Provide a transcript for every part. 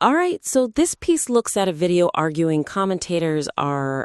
All right, so this piece looks at a video arguing commentators are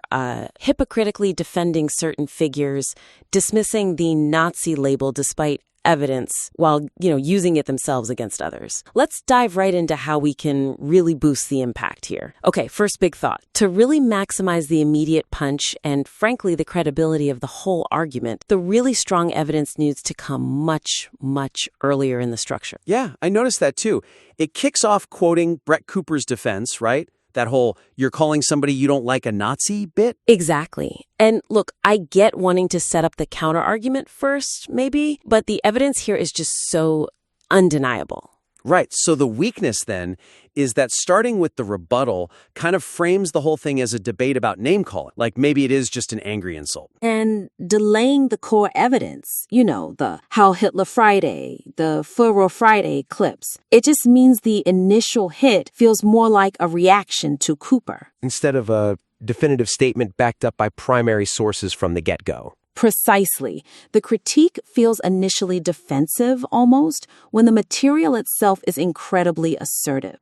hypocritically defending certain figures, dismissing the Nazi label despite evidence while, using it themselves against others. Let's dive right into how we can really boost the impact here. Okay, first big thought. To really maximize the immediate punch and, frankly, the credibility of the whole argument, the really strong evidence needs to come much, much earlier in the structure. Yeah, I noticed that too. It kicks off quoting Brett Cooper's defense, right? That whole, you're calling somebody you don't like a Nazi bit? Exactly. And look, I get wanting to set up the counter-argument first, maybe, but the evidence here is just so undeniable. Right. So the weakness then is that starting with the rebuttal kind of frames the whole thing as a debate about name-calling. Like maybe it is just an angry insult. And delaying the core evidence, the Heil Hitler Friday, the Fuhrer Friday clips. It just means the initial hit feels more like a reaction to Cooper. Instead of a definitive statement backed up by primary sources from the get-go. Precisely. The critique feels initially defensive, almost, when the material itself is incredibly assertive.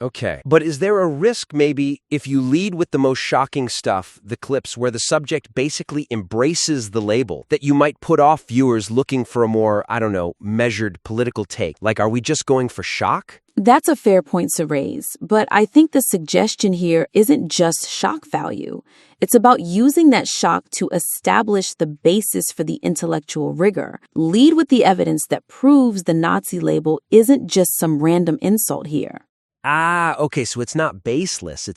Okay. But is there a risk, maybe, if you lead with the most shocking stuff, the clips where the subject basically embraces the label, that you might put off viewers looking for a more, measured political take? Like, are we just going for shock? That's a fair point to raise, but I think the suggestion here isn't just shock value. It's about using that shock to establish the basis for the intellectual rigor. Lead with the evidence that proves the Nazi label isn't just some random insult here. Okay, so it's not baseless.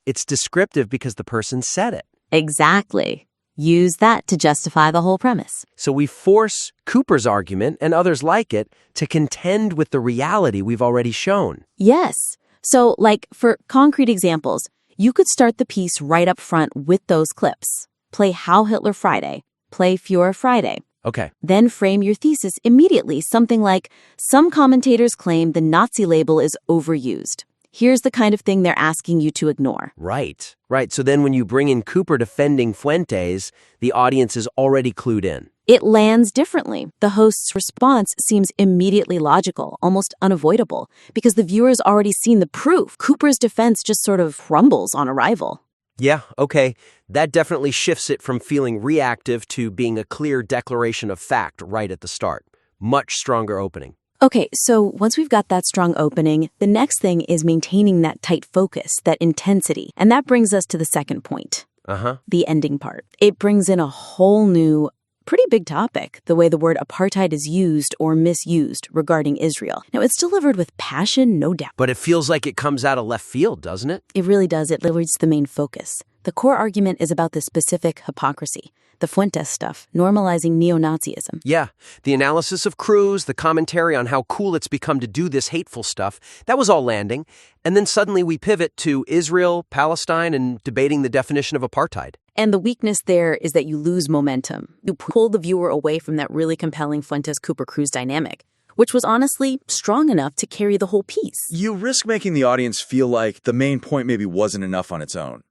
It's descriptive because the person said it. Exactly. Use that to justify the whole premise. So we force Cooper's argument and others like it to contend with the reality we've already shown. Yes. So, for concrete examples, you could start the piece right up front with those clips. Play Heil Hitler Friday. Play Fuhrer Friday. Okay. Then frame your thesis immediately, something like, some commentators claim the Nazi label is overused. Here's the kind of thing they're asking you to ignore. Right. So then when you bring in Cooper defending Fuentes, the audience is already clued in. It lands differently. The host's response seems immediately logical, almost unavoidable, because the viewer's already seen the proof. Cooper's defense just sort of crumbles on arrival. Yeah, okay. That definitely shifts it from feeling reactive to being a clear declaration of fact right at the start. Much stronger opening. Okay, so once we've got that strong opening, the next thing is maintaining that tight focus, that intensity. And that brings us to the second point. The ending part. It brings in a whole new, pretty big topic, the way the word apartheid is used or misused regarding Israel. Now, it's delivered with passion, no doubt. But it feels like it comes out of left field, doesn't it? It really does. It lowers the main focus. The core argument is about the specific hypocrisy, the Fuentes stuff, normalizing neo-Nazism. Yeah, the analysis of Cruz, the commentary on how cool it's become to do this hateful stuff, that was all landing. And then suddenly we pivot to Israel, Palestine, and debating the definition of apartheid. And the weakness there is that you lose momentum. You pull the viewer away from that really compelling Fuentes-Cooper-Cruz dynamic, which was honestly strong enough to carry the whole piece. You risk making the audience feel like the main point maybe wasn't enough on its own,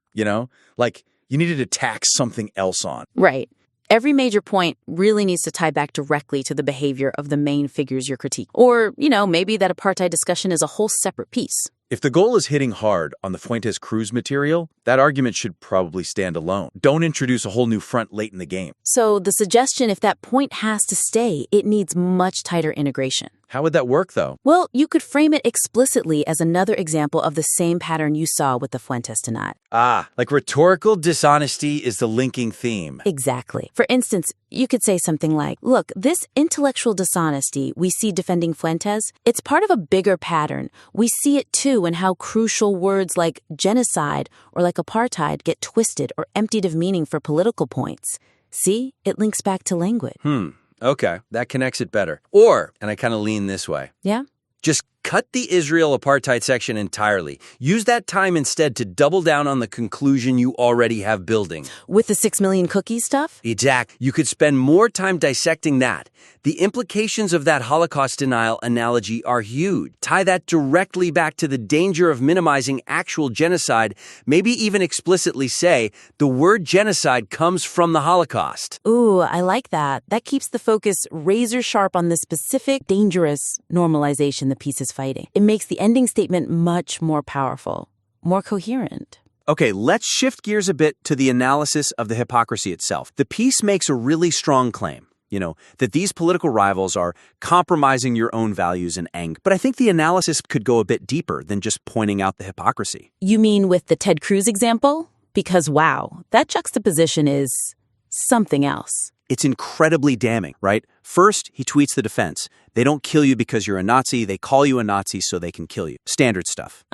Like you needed to tack something else on. Right. Every major point really needs to tie back directly to the behavior of the main figures you're critiquing. Or, maybe that apartheid discussion is a whole separate piece. If the goal is hitting hard on the Fuentes-Cruz material, that argument should probably stand alone. Don't introduce a whole new front late in the game. So the suggestion, if that point has to stay, it needs much tighter integration. How would that work, though? Well, you could frame it explicitly as another example of the same pattern you saw with the Fuentes-Denying. Like rhetorical dishonesty is the linking theme. Exactly. For instance, you could say something like, look, this intellectual dishonesty we see defending Fuentes, it's part of a bigger pattern. We see it too in how crucial words like genocide or like apartheid get twisted or emptied of meaning for political points. See, it links back to language. Okay, that connects it better. Or, and I kind of lean this way. Yeah? Just cut the Israel apartheid section entirely. Use that time instead to double down on the conclusion you already have building. With the 6 million cookies stuff? Exactly. You could spend more time dissecting that. The implications of that Holocaust denial analogy are huge. Tie that directly back to the danger of minimizing actual genocide, maybe even explicitly say the word genocide comes from the Holocaust. Ooh, I like that. That keeps the focus razor sharp on the specific, dangerous normalization the piece is is fighting. It makes the ending statement much more powerful, more coherent. Okay, let's shift gears a bit to the analysis of the hypocrisy itself. The piece makes a really strong claim, that these political rivals are compromising your own values and anger. But I think the analysis could go a bit deeper than just pointing out the hypocrisy. You mean with the Ted Cruz example? Because wow, that juxtaposition is something else. It's incredibly damning, right? First, he tweets the defense. They don't kill you because you're a Nazi. They call you a Nazi so they can kill you. Standard stuff.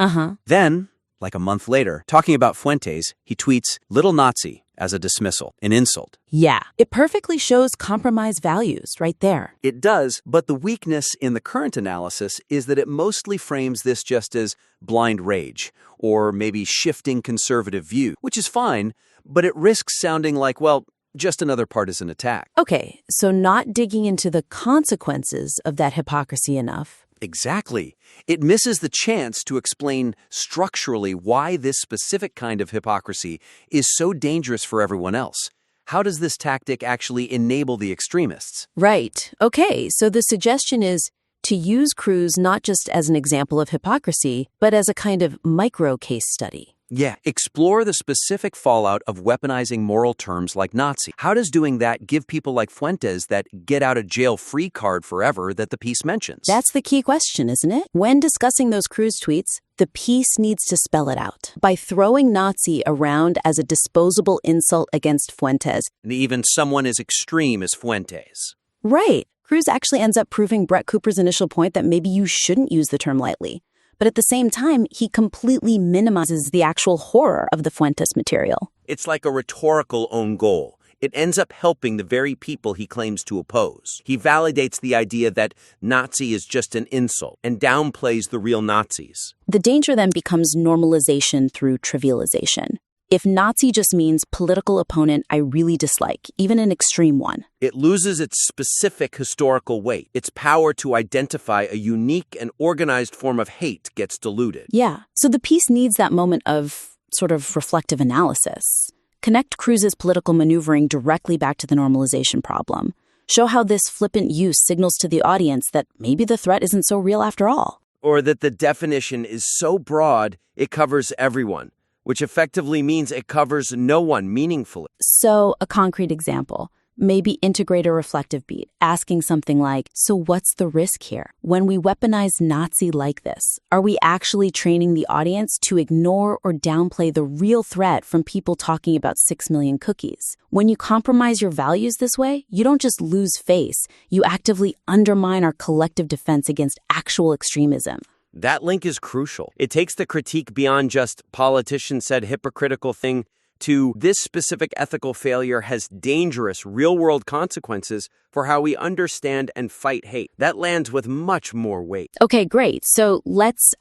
Then, like a month later, talking about Fuentes, he tweets, "Little Nazi," as a dismissal, an insult. Yeah, it perfectly shows compromised values right there. It does, but the weakness in the current analysis is that it mostly frames this just as blind rage, or maybe shifting conservative view, which is fine, but it risks sounding like, well, just another partisan attack. Okay, so not digging into the consequences of that hypocrisy enough. Exactly. It misses the chance to explain structurally why this specific kind of hypocrisy is so dangerous for everyone else. How does this tactic actually enable the extremists? Right. Okay, so the suggestion is to use Cruz not just as an example of hypocrisy, but as a kind of micro case study. Yeah, explore the specific fallout of weaponizing moral terms like Nazi. How does doing that give people like Fuentes that get-out-of-jail-free card forever that the piece mentions? That's the key question, isn't it? When discussing those Cruz tweets, the piece needs to spell it out. By throwing Nazi around as a disposable insult against Fuentes. And even someone as extreme as Fuentes. Right. Cruz actually ends up proving Brett Cooper's initial point that maybe you shouldn't use the term lightly. But at the same time, he completely minimizes the actual horror of the Fuentes material. It's like a rhetorical own goal. It ends up helping the very people he claims to oppose. He validates the idea that Nazi is just an insult and downplays the real Nazis. The danger then becomes normalization through trivialization. If Nazi just means political opponent I really dislike, even an extreme one, it loses its specific historical weight. Its power to identify a unique and organized form of hate gets diluted. Yeah, so the piece needs that moment of sort of reflective analysis. Connect Cruz's political maneuvering directly back to the normalization problem. Show how this flippant use signals to the audience that maybe the threat isn't so real after all. Or that the definition is so broad it covers everyone, which effectively means it covers no one meaningfully. So, a concrete example, maybe integrate a reflective beat, asking something like, so what's the risk here? When we weaponize Nazi like this, are we actually training the audience to ignore or downplay the real threat from people talking about 6 million cookies? When you compromise your values this way, you don't just lose face, you actively undermine our collective defense against actual extremism. That link is crucial. It takes the critique beyond just politicians said hypocritical thing to this specific ethical failure has dangerous real-world consequences for how we understand and fight hate. That lands with much more weight. Okay, great. So let's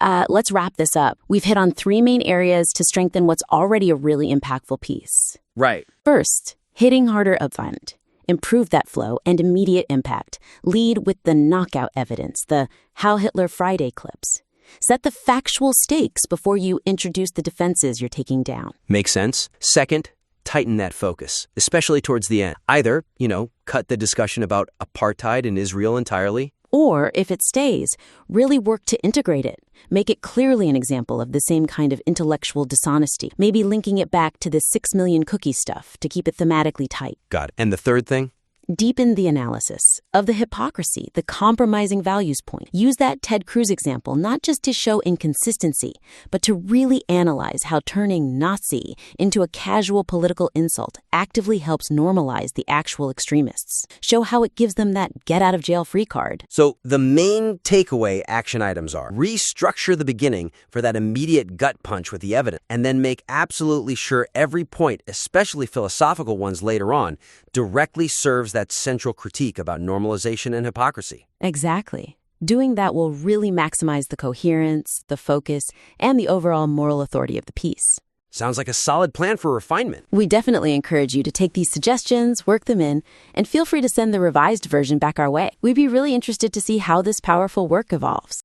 wrap this up. We've hit on 3 main areas to strengthen what's already a really impactful piece. Right. First, hitting harder upfront. Improve that flow and immediate impact. Lead with the knockout evidence, the How Hitler Friday clips. Set the factual stakes before you introduce the defenses you're taking down. Makes sense. Second, tighten that focus, especially towards the end. Either, cut the discussion about apartheid in Israel entirely. Or, if it stays, really work to integrate it. Make it clearly an example of the same kind of intellectual dishonesty, maybe linking it back to the 6 million cookie stuff to keep it thematically tight. Got it. And the third thing? Deepen the analysis of the hypocrisy, the compromising values point. Use that Ted Cruz example not just to show inconsistency, but to really analyze how turning Nazi into a casual political insult actively helps normalize the actual extremists. Show how it gives them that get-out-of-jail-free card. So the main takeaway action items are restructure the beginning for that immediate gut punch with the evidence, and then make absolutely sure every point, especially philosophical ones later on, directly serves that central critique about normalization and hypocrisy. Exactly. Doing that will really maximize the coherence, the focus, and the overall moral authority of the piece. Sounds like a solid plan for refinement. We definitely encourage you to take these suggestions, work them in, and feel free to send the revised version back our way. We'd be really interested to see how this powerful work evolves.